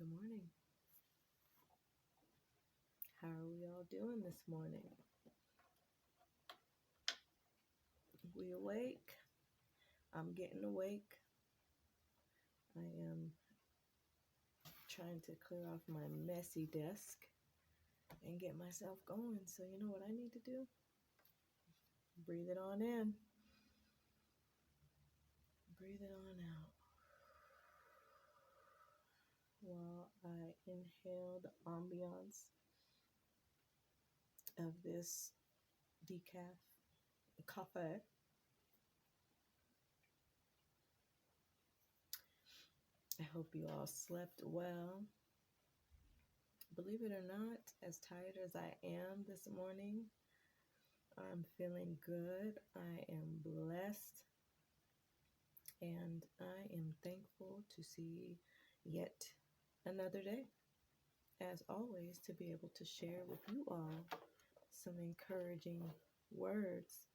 Good morning. How are we all doing this morning? We awake? I'm getting awake. I am trying to clear off my messy desk and get myself going. So you know what I need to do? Breathe it on in. Breathe it on out. While I inhale the ambiance of this decaf coffee. I hope you all slept well. Believe it or not, as tired as I am this morning, I'm feeling good. I am blessed. And I am thankful to see yet another day. As always, to be able to share with you all some encouraging words.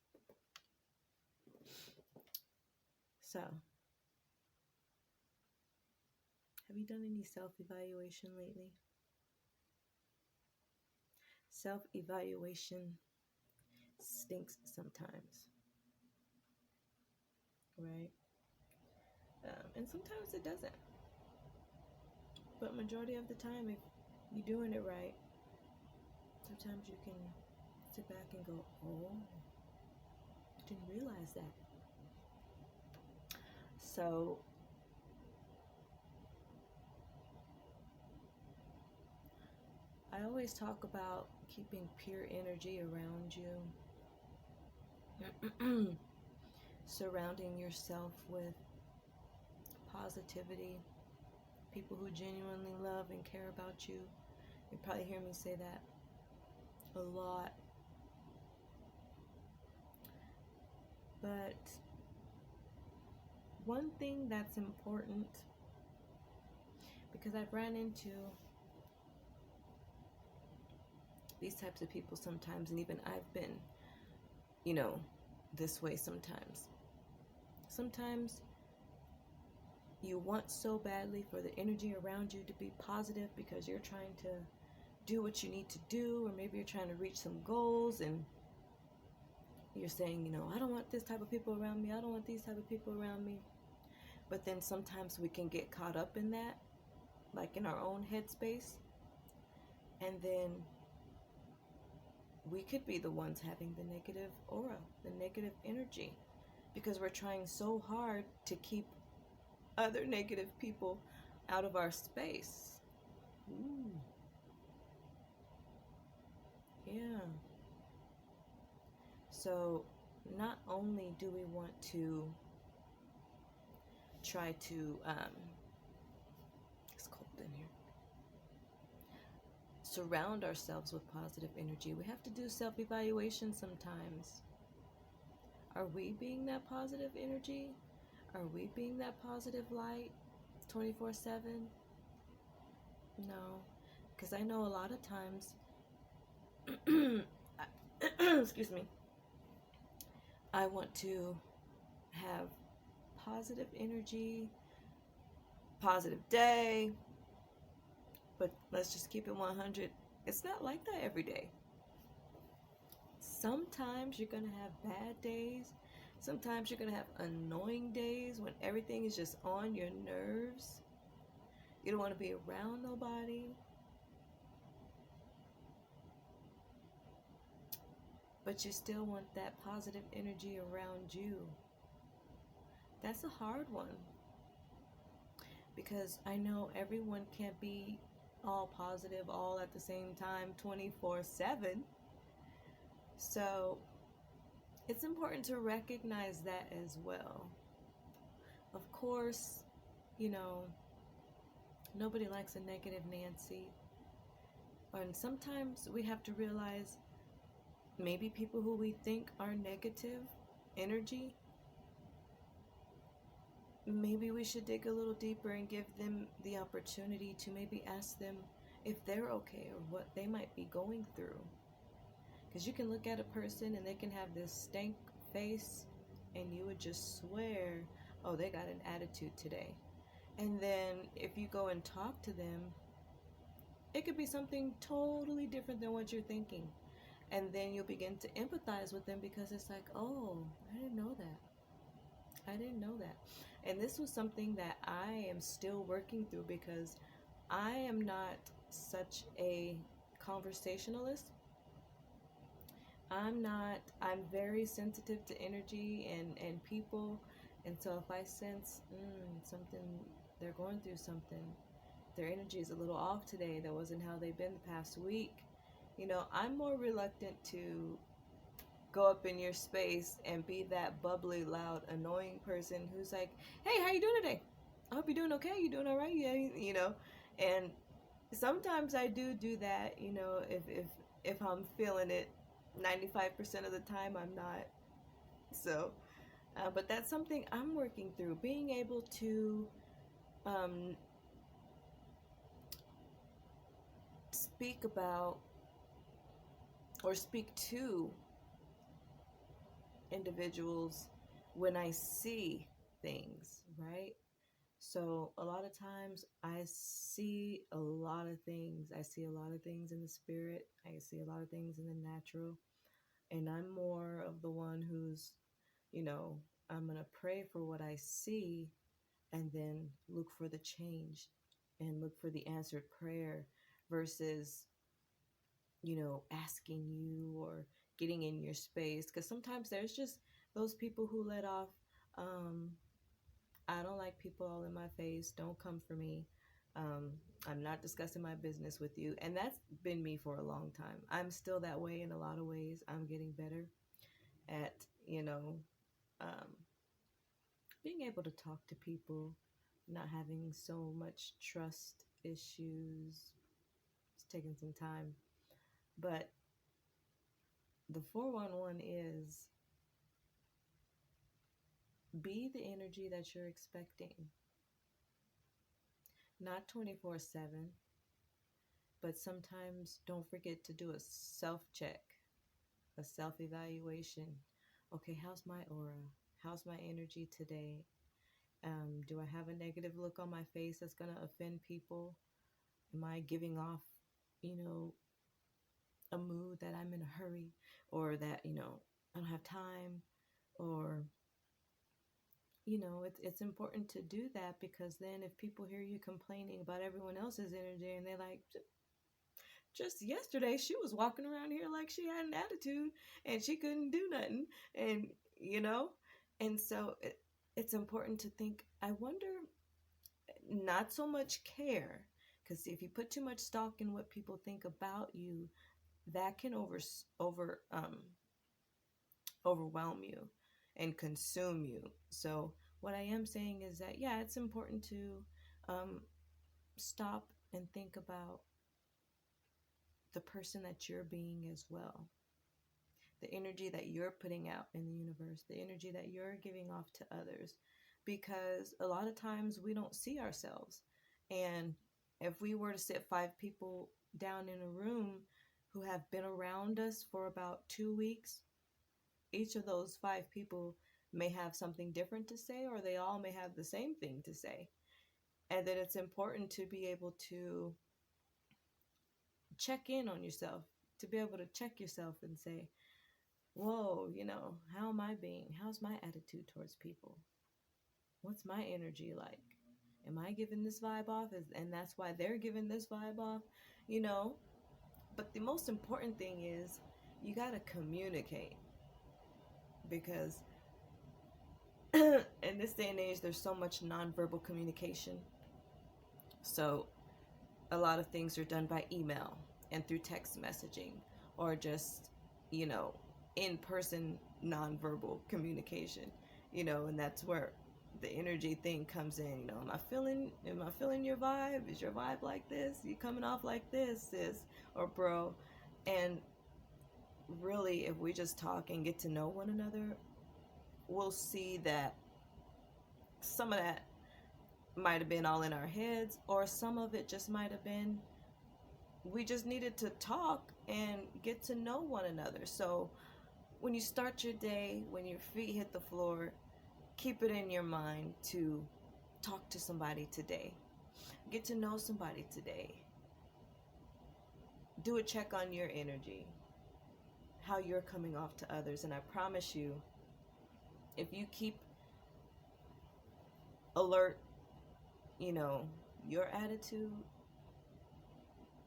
So, have you done any self-evaluation lately? Self-evaluation stinks sometimes, right? And sometimes it doesn't. But majority of the time, if you're doing it right, sometimes you can sit back and go, oh, I didn't realize that. So, I always talk about keeping pure energy around you, surrounding yourself with positivity, people who genuinely love and care about you. You probably hear me say that a lot. But one thing that's important, because I've ran into these types of people sometimes, and even I've been, this way sometimes. Sometimes you want so badly for the energy around you to be positive because you're trying to do what you need to do, or maybe you're trying to reach some goals, and you're saying, I don't want this type of people around me, I don't want these type of people around me. But then sometimes we can get caught up in that, like in our own headspace, and then we could be the ones having the negative aura, the negative energy, because we're trying so hard to keep other negative people out of our space. Ooh. Yeah. So not only do we want to try to, it's cold in here, surround ourselves with positive energy, we have to do self-evaluation sometimes. Are we being that positive energy? Are we being that positive light 24/7? No, because I know a lot of times, excuse me, I want to have positive energy, positive day, but let's just keep it 100. It's not like that every day. Sometimes you're going to have bad days. Sometimes you're going to have annoying days when everything is just on your nerves. You don't want to be around nobody. But you still want that positive energy around you. That's a hard one. Because I know everyone can't be all positive all at the same time 24/7. So it's important to recognize that as well. Of course, nobody likes a negative Nancy. And sometimes we have to realize maybe people who we think are negative energy, maybe we should dig a little deeper and give them the opportunity to maybe ask them if they're okay or what they might be going through. Because you can look at a person and they can have this stank face and you would just swear, oh, they got an attitude today. And then if you go and talk to them, it could be something totally different than what you're thinking. And then you'll begin to empathize with them because it's like, oh, I didn't know that. I didn't know that. And this was something that I am still working through because I am not such a conversationalist. I'm very sensitive to energy and people. And so if I sense something, they're going through something, their energy is a little off today, that wasn't how they've been the past week, I'm more reluctant to go up in your space and be that bubbly, loud, annoying person who's like, hey, how you doing today? I hope you're doing okay. You doing all right? Yeah. And sometimes I do that, if I'm feeling it. 95% of the time I'm not. So, but that's something I'm working through. Being able to um, speak about or speak to individuals when I see things, right? So a lot of times I see a lot of things. I see a lot of things in the spirit. I see a lot of things in the natural. And I'm more of the one who's, you know, I'm going to pray for what I see and then look for the change and look for the answered prayer versus, asking you or getting in your space. Because sometimes there's just those people who let off, um, I don't like people all in my face. Don't come for me. Um, I'm not discussing my business with you. And that's been me for a long time. I'm still that way in a lot of ways. I'm getting better at, um, being able to talk to people, not having so much trust issues. It's taking some time. But the 411 is be the energy that you're expecting, not 24/7. But sometimes don't forget to do a self check, a self evaluation. Okay, how's my aura? How's my energy today? Do I have a negative look on my face that's going to offend people? Am I giving off, you know, a mood that I'm in a hurry or that, I don't have time? Or, it's important to do that because then if people hear you complaining about everyone else's energy and they're like, just yesterday she was walking around here like she had an attitude and she couldn't do nothing, and you know and so it's important to think, I wonder, not so much care, because if you put too much stock in what people think about you, that can overwhelm you and consume you. So what I am saying is that, yeah, it's important to um, stop and think about the person that you're being as well, the energy that you're putting out in the universe, the energy that you're giving off to others. Because a lot of times we don't see ourselves. And if we were to sit 5 people down in a room who have been around us for about 2 weeks, each of those 5 people may have something different to say, or they all may have the same thing to say. And then it's important to be able to check in on yourself, to be able to check yourself and say, whoa, how am I being? How's my attitude towards people? What's my energy like? Am I giving this vibe off? And that's why they're giving this vibe off, you know? But the most important thing is you got to communicate, because in this day and age, there's so much nonverbal communication. So a lot of things are done by email and through text messaging, or just, in person nonverbal communication, and that's where the energy thing comes in. Am I feeling your vibe? Is your vibe like this? You coming off like this, sis or bro? And really, if we just talk and get to know one another, we'll see that some of that might have been all in our heads, or some of it just might have been we just needed to talk and get to know one another. So when you start your day, when your feet hit the floor, keep it in your mind to talk to somebody today. Get to know somebody today. Do a check on your energy, how you're coming off to others. And I promise you, if you keep alert, your attitude,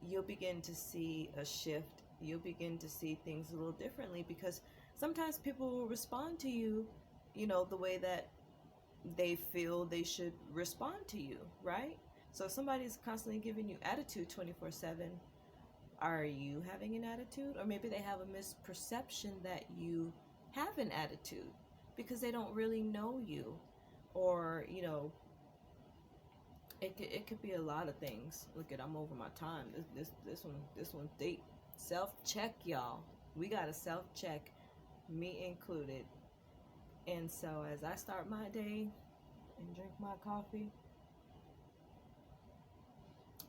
you'll begin to see a shift. You'll begin to see things a little differently, because sometimes people will respond to you, the way that they feel they should respond to you, right? So if somebody's constantly giving you attitude 24/7, are you having an attitude? Or maybe they have a misperception that you have an attitude because they don't really know you. Or, it could be a lot of things. Look at, I'm over my time. This one deep. Self-check, y'all. We got to self-check, me included. And so as I start my day and drink my coffee,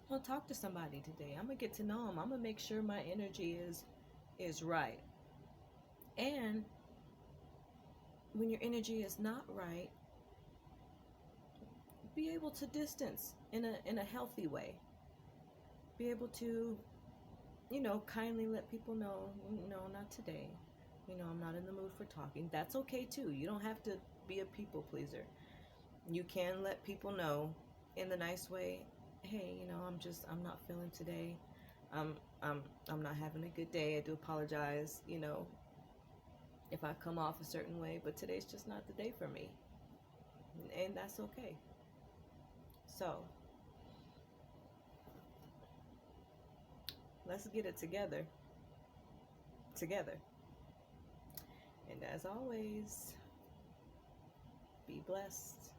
I'm gonna talk to somebody today. I'm gonna get to know them. I'm gonna make sure my energy is right. And when your energy is not right, be able to distance in a healthy way. Be able to, kindly let people know, no, not today. I'm not in the mood for talking. That's okay too. You don't have to be a people pleaser. You can let people know in the nice way, hey, I'm not feeling today. I'm not having a good day. I do apologize, if I come off a certain way, but today's just not the day for me. And that's okay. So, let's get it together. And as always, be blessed.